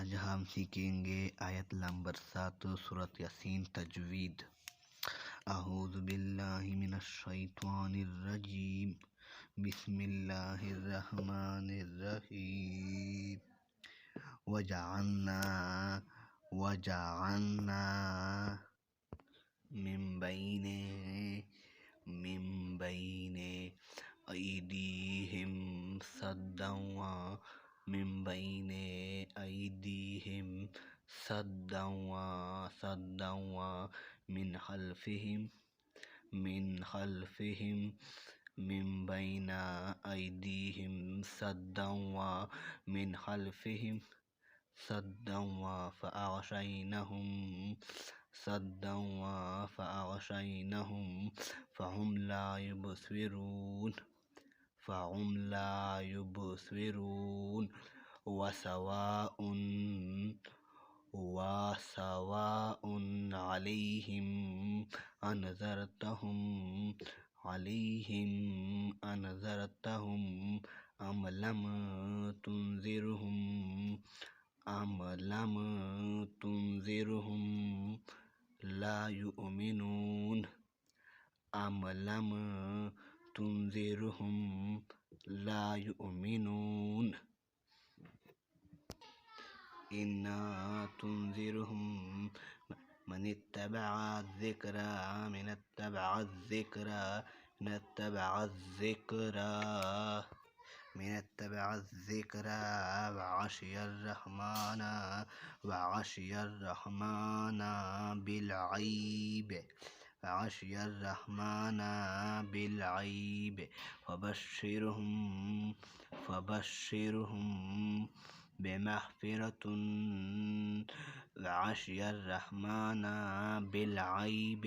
آج ہم سیکھیں گے آیت نمبر 7 سورۃ یاسین تجوید۔ اعوذ باللہ من الشیطان الرجیم، بسم اللہ الرحمن الرحیم۔ وجعلنا من بین ایدیہم سدا ومن خلفہم من بین ایدیہم سدا ومن خلفہم سدا فأغشیناہم فہم لا یبصرون وسواء علیہم انذرتہم ام لم تنذرہم لا یؤمنون انا تنذرہم من اتبع الذکر وخشی الرحمن بالغیب فبشرہم بمغفرۃ وخشی الرحمن بالغیب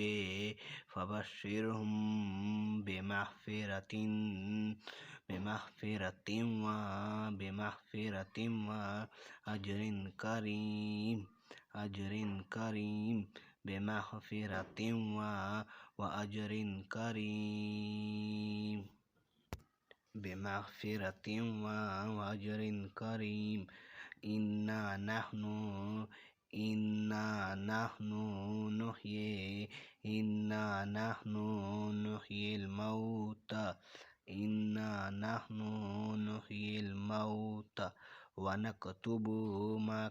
فبشرہم بمغفرۃ واجر کریم انا نحن نحیی الموتى ونكتب ما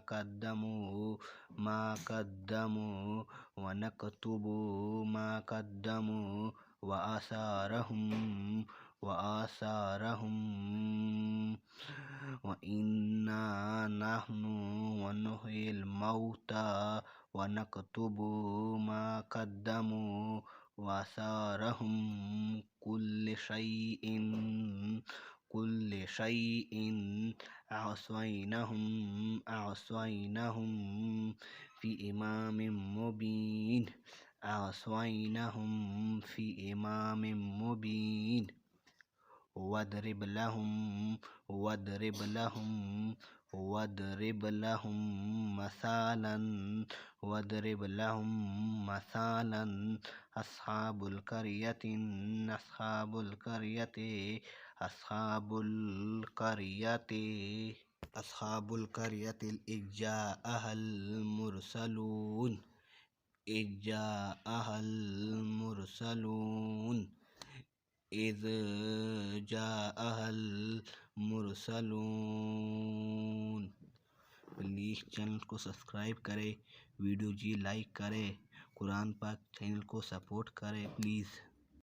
قدموا وآثارهم وإنا نحن نحيي الموتى ونكتب ما قدموا وآثارهم كل شيء أحصيناه في إمام مبين واضرب لهم مثالا أصحاب القرية إذ جاءها المرسلون۔ پلیز چینل کو سبسکرائب کرے، ویڈیو لائک کرے، قرآن پاک چینل کو سپورٹ کرے پلیز۔